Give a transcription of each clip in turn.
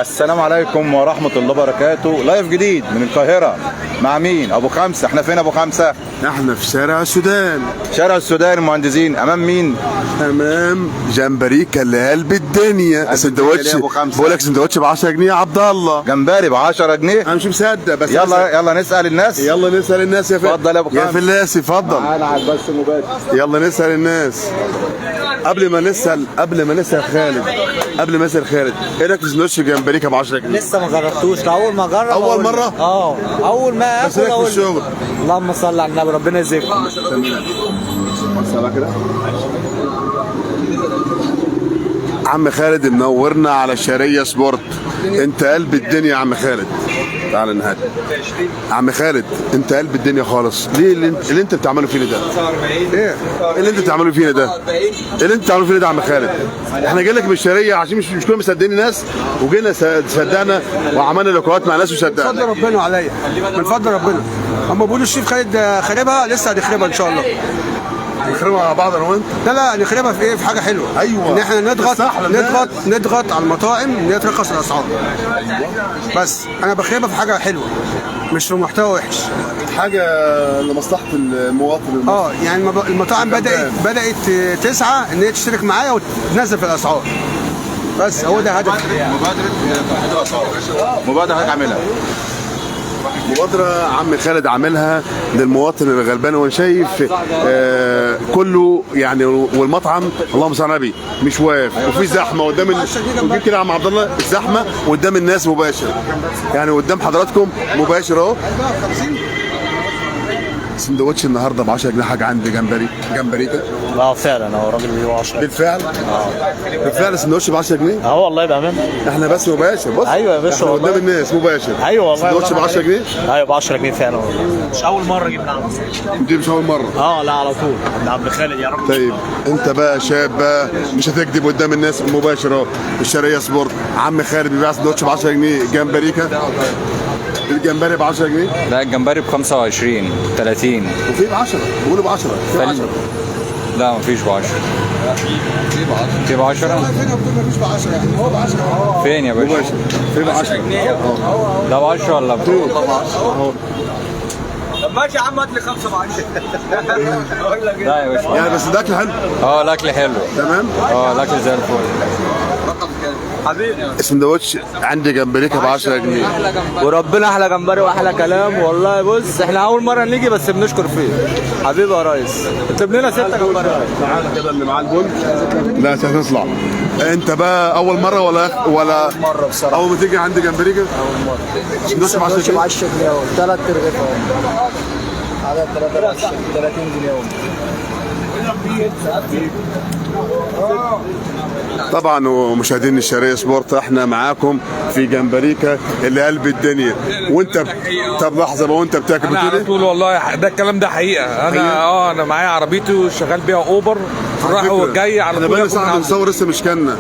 السلام عليكم ورحمة الله وبركاته. لايف جديد من القاهرة. مع مين؟ أبو خمسة. احنا فين أبو خمسة؟ احنا في شارع السودان. شارع السودان المهندسين. أمام مين؟ امام جمبريكا اللي قلب الدنيا. سندوتش بقول لك سندوتش ب 10 جنيه يا عبد الله. جمبري ب 10 جنيه. انا مش مصدق بس يلا نسأل الناس. يلا نسأل الناس يا فندم. اتفضل يا أبو خمسة. يا فلاسي اتفضل. معانا على البث المباشر. يلا نسأل الناس. قبل ما نسأل خالد ايه رايك في سندوتش جمبريكا ب 10 جنيه؟ لسه ما جربتوش، اول ما اجرب أول مرة؟ اول ما بس اكل رايك في الشغل؟ اللهم صل على النبي، ربنا يزيدكم. عم خالد منورنا على الشرقية سبورت. انت قلب الدنيا يا عم خالد. تعال نهدي. عم خالد انت قلب الدنيا خالص. ليه اللي انت بتعمله فينا ده؟ ايه اللي انت بتعمله فينا ده؟ اللي انت بتعمله فينا ده يا عم خالد؟ احنا جايين لك من الشرقية عشان مش كلنا مصدقين ناس، وجينا صدقنا وعملنا لقاءات مع ناس وصدقنا. من فضل ربنا عليا، من فضل ربنا. اما بيقولوا الشيف خالد خاربها، لسه هنخربها ان شاء الله. نخربها مع بعض انا وانت؟ لا نخربها في ايه؟ في حاجه حلوه. ايوه، ان احنا نضغط على المطاعم ان هي ترخص الاسعار. بس انا بخربها في حاجه حلوه، مش في محتوى وحش. حاجه لمصلحه المواطن. يعني المطاعم بدات تسعى ان هي تشترك معايا وتنزل في الاسعار. بس هو ده هدف. مبادرة هتعملها. مبادرة عم خالد عاملها للمواطن الغلبان، وانا شايف كله يعني، والمطعم اللهم صل على النبي مش واقف، وفي زحمه قدام وجيب كده يا عم عبد الله، الزحمه قدام الناس مباشر، يعني قدام حضراتكم مباشر اهو. سندوتش النهارده ب 10 جنيه حاجه عند جمبريكا. فعلا هو الراجل بيقول 10 بالفعل. بالفعل سندوتش ب 10 جنيه. والله بامانه. احنا بس مباشر. بص ايوه يا باشا احنا والله. قدام الناس مباشر. ايوه والله. سندوتش ب 10 جنيه. ايوه ب 10 جنيه فعلا والله. مش اول مره جبنا على مصر. دي مش اول مره. لا على طول عند عبد خالد يا رب. طيب انت بقى شاب بقى مش هتكذب قدام الناس مباشر اهو. الشرقية سبورت عم خالد بيبيع سندوتش ب 10 جنيه جمبريكا. الجمبري ب 10 جنيه. لا الجمبري ب 25 30. وفي ب 10 بيقولوا ب 10. في 10. لا مفيش ب 10. في ب 10. مفيش ب 10 يعني هو ب 10. فين يا باشا؟ في ب 10. ده ب 10 ولا ب 10؟ طب ماشي يا عم، هات لي 5 ب 10. لا يا باشا. يعني بس ده اكل حلو. الاكل حلو. تمام. الاكل زي الفل. حبيبي السندوتش عندي جمبريكا ب 10 جنيه. وربنا احلى جمبري واحلى كلام والله. بص احنا اول مره نيجي بس بنشكر فيه. حبيبي يا ريس، اكتب لنا 6 جمبري. تعالى كده اللي معاه البن. لا مش هتطلع. انت بقى اول مره ولا اول مره بصراحه. اول ما تيجي عندي جمبريكا؟ اول مره. سندوتش ب 10 جنيه. 10 جنيه اهو، 3 رغيف اهو. عدد 30 جنيه اهو. طبعا ومشاهدين الشرقية سبورت احنا معاكم في جمبريكا اللي قلب الدنيا. وانت طب لحظه بقى، وانت بتاكل انا على طول والله ده الكلام ده حقيقه. انا معايا عربيتي وشغال بيها اوبر في الرايح والجاي على طول. انا بقى بنصور لسه مش كلنا.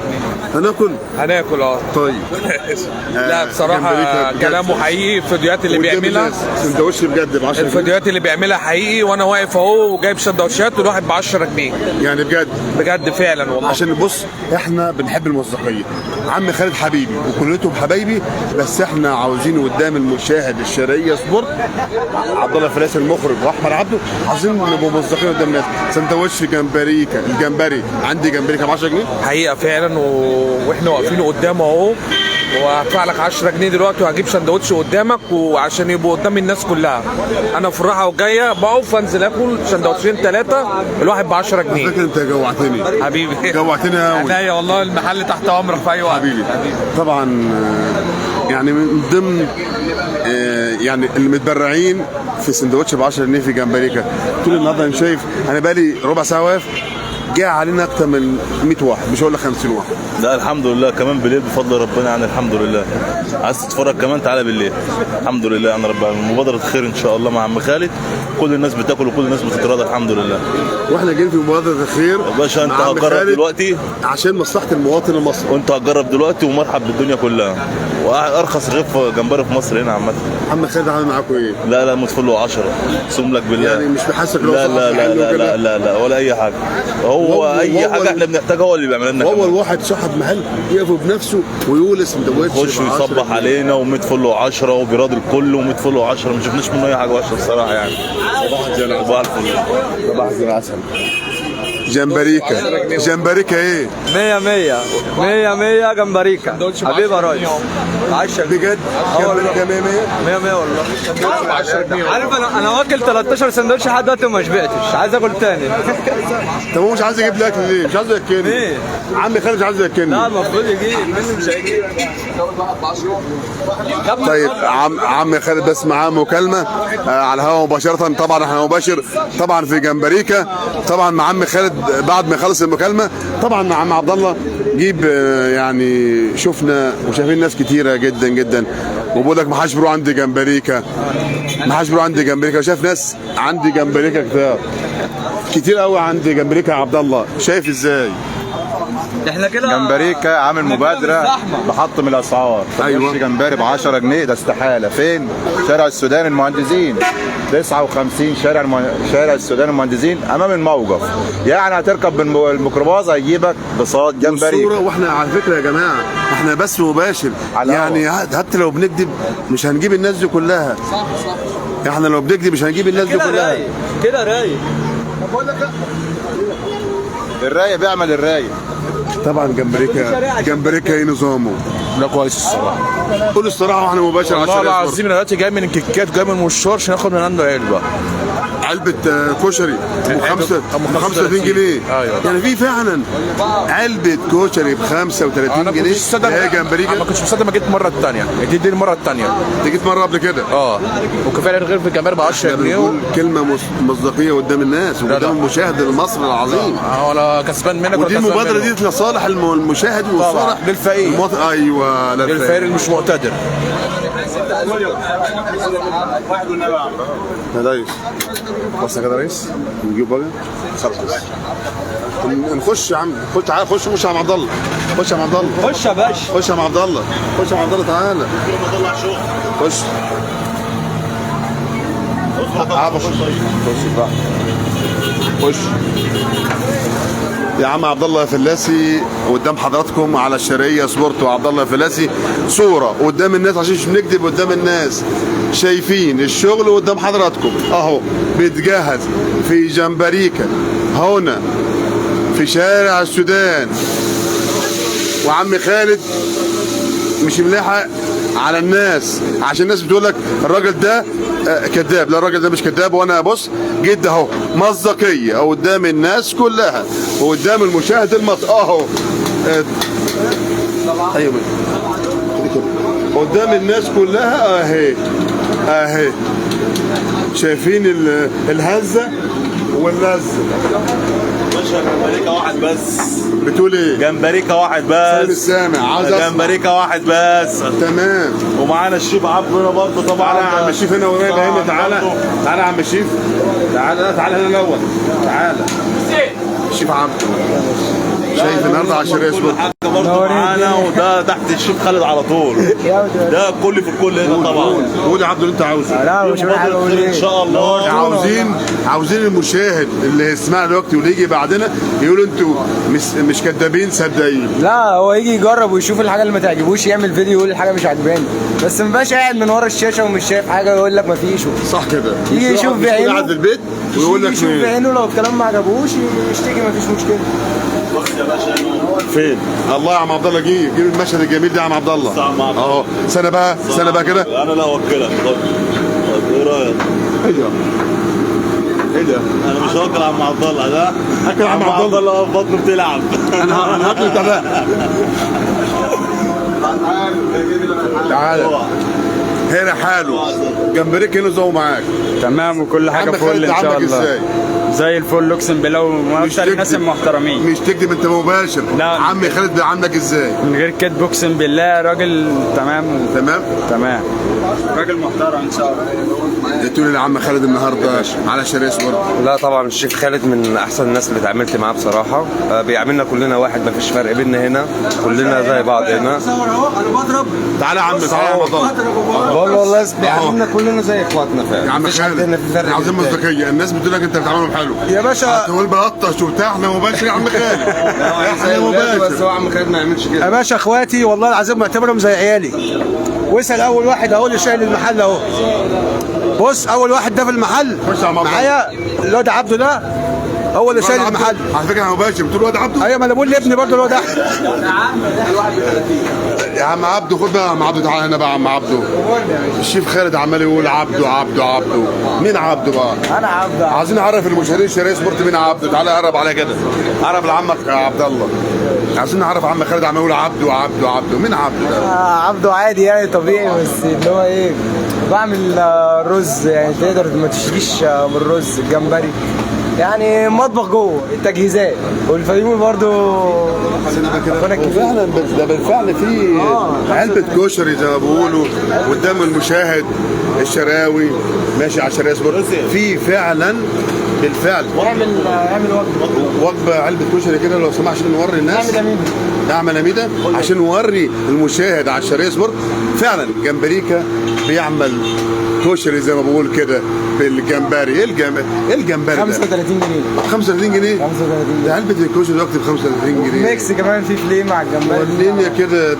هناكل طيب. لا بصراحه كلامه حقيقي. الفيديوهات اللي بيعملها سندوتش بجد ب 10 جنيه. الفيديوهات اللي بيعملها حقيقي، وانا واقف اهو وجايب سندوتشات والواحد ب 10 جنيه يعني بجد فعلا والله. عشان بص احنا بنحب المصداقيه. عم خالد حبيبي وكلتهم حبايبي، بس احنا عاوزين قدام المشاهد الشرقية سبورت عبد الله فلاسي المخرج واحمد عبده، عايزين نبقوا مصداقين قدام الناس. سندوتش جمبريكا الجمبري عندي جمبريكا ب 10 جنيه حقيقه فعلا واحنا واقفين قدامه اهو، وهدفع لك 10 جنيه دلوقتي وهجيب سندوتش قدامك، وعشان يبقوا قدام الناس كلها. انا في الراحه والجايه بقف انزل اكل سندوتشين 3 الواحد ب 10 جنيه. فاكر انت جوعتني حبيبي. جوعتنا قوي. عينيا والله، المحل تحت امرك في اي وقت حبيبي. طبعا يعني من ضمن يعني المتبرعين في سندوتش ب 10 جنيه في جمبريكا. طول النهارده انا شايف، انا بقالي ربع ساعه واقف، جاء علينا اكتر من 100 واحد، مش هقول لك 50 واحد. لا الحمد لله، كمان بالليل بفضل ربنا يعني. الحمد لله. عايز تتفرج كمان تعالى بالليل. الحمد لله انا رب مبادره خير ان شاء الله مع عم خالد. كل الناس بتاكل وكل الناس بتتراضى الحمد لله. واحنا جايين في مبادره الخير يا باشا. انت هتجرب دلوقتي عشان مصلحه المواطن المصري، وانت هتجرب دلوقتي ومرحب بالدنيا كلها. وارخص رغيف جمبري في مصر هنا عامه. عم خالد عامل معاكم ايه؟ لا مدفون له 10 اقسم لك بالله. يعني مش بحسك لو لا ولا اي حاجه. هو هو اي حاجه احنا بنحتاجها هو اللي بيعمل لنا. هو الواحد صاحب محل يقف بنفسه ويقول سندوتش يخش ويصبح علينا و100 فل و10 وبيراضي الكل و100 فل و10 ما شفناش منه اي حاجه وحشه الصراحه يعني. صباح الفل. صباح زي العسل. جمبريكا ايه؟ 100 100 100 100 جمبريكا حبيبي يا ريس. 10 بجد جمبريكا 100 100 100 والله. عارف انا واكل 13 سندوتش لحد دلوقتي وما شبعتش، عايز اكل تاني. طب هو مش عايز يجيب لي اكل ليه؟ مش عايز ياكلني. ليه؟ عمي خالد مش عايز ياكلني. لا المفروض يجيب، مني مش هيجيب. طيب عمي خالد بس معاه مكالمه على الهواء مباشره. طبعا احنا مباشر طبعا في جمبريكا طبعا مع عمي خالد بعد ما يخلص المكالمه. طبعا مع عم عبد الله جيب يعني شفنا وشايفين ناس كتيره جدا جدا وبقول لك ما حدش بيروح عندي جمبريكا، ما حدش بيروح عندي جمبريكا. شايف ناس عندي جمبريكا كتير قوي عندي جمبريكا. يا عبد الله شايف ازاي؟ احنا كده جمبريكا عامل مبادره بحطم الاسعار. أيوة. جمبري ب 10 جنيه ده استحاله. فين؟ شارع السودان المهندسين 59 شارع السودان المهندسين امام الموقف. يعني هتركب بالميكروباص هيجيبك بصاد جمبري. الصوره واحنا على فكره يا جماعه احنا بس مباشر يعني حتى لو بنكذب مش هنجيب الناس دي كلها. احنا لو بنكذب مش هنجيب الناس دي كلها. كده رايق. الرايق بيعمل الرايق. طبعا جمبريكا ايه نظامه؟ لا كويس الصراحه. قول الصراحه واحنا مباشر على والله الشارع. العظيم انا دلوقتي جاي من الكيكات جاي من المشوار عشان اخد من عنده علبه. علبة كشري ب 35 جنيه. أيوة. يعني في فعلا علبة كشري ب 35 جنيه. هي جمبريكا. ما كنتش مصدق ما جيت المره الثانيه، دي المره الثانيه. انت جيت مرة قبل كده؟ وكفايه غير في الجمبري ب 10 جنيه. بنقول كلمة مصداقية قدام الناس وقدام المشاهد المصري العظيم. ولا كسبان منك ودي المبادرة دي لصالح المشاهد وصالح للفقير. ايوه للفقير اللي مش مقتدر. يا ريس بص كده يا ريس نجيب بقى نخش يا عم. خش تعالى خش يا عم عبد الله. خش يا عم عبد الله. خش يا باشا. خش يا عم عبد الله. خش يا عم عبد الله تعالى. خش. خش بقى. خش يا عم عبد الله فلاسي قدام حضراتكم على الشرقيه سبورت. وعبد الله فلاسي صوره قدام الناس عشان مش بنكذب قدام الناس. شايفين الشغل قدام حضراتكم اهو بيتجهز في جمبريكا هنا في شارع السودان. وعم خالد مش ملاحق على الناس عشان الناس بتقول لك الراجل ده كذاب. لا الراجل ده مش كذاب. وانا بص جيت اهو مصداقيه قدام الناس كلها وقدام المشاهد المصري اهو. ايوه قدام الناس كلها اهي شايفين الهزه واللزه. جمبريكا واحد بس. بتقول ايه؟ جمبريكا واحد بس. سامع عاوز اسمع. جمبريكا واحد بس. تمام. ومعانا الشيف عبده هنا برضه طبعا. تعالى يا عم الشيف هنا ورايا هنا. تعالى تعالى يا عم الشيف. تعالى هنا الاول. تعالى الشيف عبده. شايف النهارده على الشرقيه سبورت. برضه معانا وده تحت الشيف خالد على طول. ده كل في الكل هنا طبعا. قول يا عبده اللي انت عاوزه. لا مش حاجه اقول ان شاء الله. عاوزين المشاهد اللي يسمعنا دلوقتي واللي يجي بعدنا يقولوا انتوا مش كدابين صدقين. لا هو يجي يجرب ويشوف الحاجه اللي ما تعجبوش يعمل فيديو يقول الحاجه مش عجباني، بس ما يبقاش قاعد من ورا الشاشه ومش شايف حاجه ويقول لك ما فيش. صح كده. يجي يشوف بعينه. قاعد في البيت ويقول لك يشوف بعينه لو الكلام ما عجبوش يشتكي ما فيش مشكله. فين؟ الله يا عم عبد الله جيب المشهد الجميل ده يا عم عبد الله. اهو سنه بقى كده. انا لا اوكلك. طب ايه رايك؟ ايه ده؟ انا مش هاكل عم عبد الله ده. اكل عم عبد الله في بطنه بتلعب. انا هاكل ده. تعالى هنا حاله جمبريك هنا زو معاك. تمام وكل حاجه فل ان شاء الله. زي الفل اقسم بالله ومش الناس المحترمين. مش تكذب انت مباشر. لا عمي خالد عندك ازاي؟ من غير كذب اقسم بالله راجل تمام راجل محترم ان شاء الله. تقول لي عم خالد النهارده على شرقيه سبورت. لا طبعا الشيف خالد من احسن الناس اللي اتعاملت معاه بصراحه. بيعاملنا كلنا واحد ما فيش فرق بيننا هنا كلنا زي بعض هنا. تعالى يا عم تعالى والله بيعاملنا كلنا زي اخواتنا فعلا. يا عم خالد عاوزين مصداقيه. الناس بتقول لك انت بتعاملهم حلو يا باشا هتقول بلطش وبتاع، احنا مباشر يا عم خالد. احنا مباشر. بس هو عم خالد ما يعملش يا كده. باشا اخواتي والله العظيم معتبرهم زي عيالي. واسال اول واحد اهو اللي شايل المحل اهو. بص اول واحد ده في المحل خش يا عم عبد الله. معايا الواد عبده ده هو اللي شايل المحل. على فكره انا مباشر، بتقول واد عبده. ايوه ما انا بقول لابني برضه الواد احمد. يا عم عبده خد بقى يا عم عبده، تعالى هنا بقى يا عم عبده. الشيف خالد عمال يقول عبده عبده عبده. مين عبده بقى؟ انا عبده. عايزين نعرف المشاهدين شرية سبورت مين عبده. تعالى قرب عليا كده، قرب لعمك يا عبد الله. عايزين نعرف عم خالد عمال يقول عبده عبده عبده. مين عبده ده؟ عبده عادي يعني طبيعي، بس اللي هو ايه بعمل رز يعني تقدر ما تشتكيش من الرز الجمبري يعني مطبخ جوه التجهيزات والفيومي برضو فعلا ده بالفعل في علبة كشري زي ما بيقولوا قدام المشاهد الشراوي ماشي على شراوي سبورت. في فعلا بالفعل اعمل وجبة علبة كشري كده لو سمحت عشان نوري الناس. نعمل أميدة عشان نوري المشاهد على الشراوي سبورت. فعلا جمبريكا بيعمل كشري زي ما بقول كده بالجمبري. ايه الجمبري ده؟ 35 جنيه 35 جنيه 35 ده علبة الكشري دلوقتي ب 35 جنيه. ميكس كمان في فليه مع الجمبري. وريني كده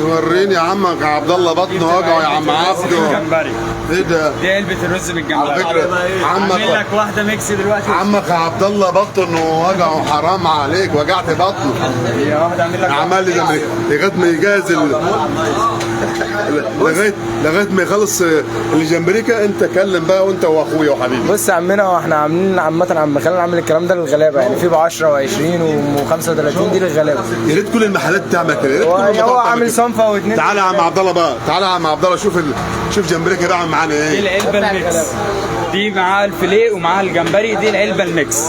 وريني يا عمك يا عبد الله بطنه وجعه يا عم عبده. جمبري. ايه ده؟ دي علبة الرز بالجمبري. على فكرة عامل لك واحدة ميكس دلوقتي. عمك يا عبد الله بطنه وجعه، حرام عليك وجعت بطنه. هي واحدة عامل لك عمال لي لغايه ما يجهز لغايه ما يخلص الجمبريكا. انت كلم بقى وانت واخويا وحبيبي. بص يا عمنا واحنا عاملين عامة عم خالد عامل الكلام ده للغلابة يعني في ب 10 و20 و35 دي للغلابة. يا ريت كل المحلات تعمل كده. يا ريت كل هو المطاعم عامل تعمل كده. صنفة او اتنين. تعالى يا عم عبد الله بقى، تعالى يا عم عبد الله شوف جمبريكا بيعمل معانا دي ايه. العلبة الميكس. دي معاها الفيليه ومعاها الجمبري. دي العلبة الميكس.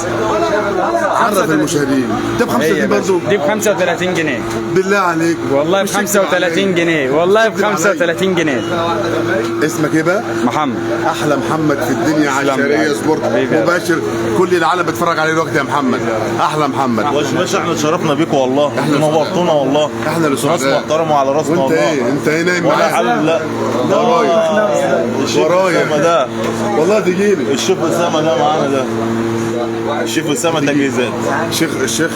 عرف المشاهدين ده ب 35 برضه. دي ب 35 جنيه. بالله عليك والله ب 35 جنيه. والله ب 35 جنيه. اسمك ايه بقى؟ محمد. احلى محمد في الدنيا على شرقية سبورت مباشر. كل العالم بيتفرج عليه دلوقتي يا محمد. احلى محمد. باشا احنا اتشرفنا بيكم والله، احنا نورتونا والله. احنا اللي ناس محترمه على راسنا وانت والله. ايه؟ انت ايه نايم ولا معايا؟ حل لا ورايا ده والله تجيني. الشيف اسامه ده معانا ده. الشيف اسامه تجهيزات.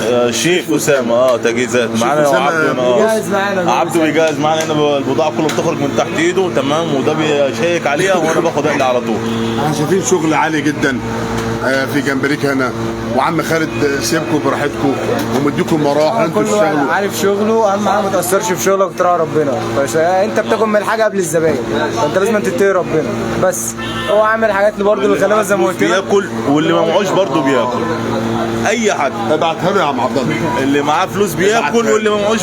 الشيف اسامه تجهيزات معانا. وعبده عبده بيجهز معانا هنا. البضاعه كلها بتخرج من تحت ايده تمام، وده بيشيك عليها وانا باخد اقلي على طول. احنا شايفين شغل عالي جدا في جمبريكا هنا. وعم خالد سيبكم براحتكم ومديكم مراحل انتوا كل واحد تشتغلوا. عارف شغله، اهم حاجه ما تاثرش في شغلك وتراعي ربنا. بس انت بتاخد من الحاجه قبل الزباين، فانت لازم تتقي ربنا. بس هو عامل حاجات برضه للغلابه زي ما قلت لك. بياكل واللي ما معهوش برضه بياكل. اي حد ابعتها له يا عم عبد الله. اللي معاه فلوس بياكل واللي ما معهوش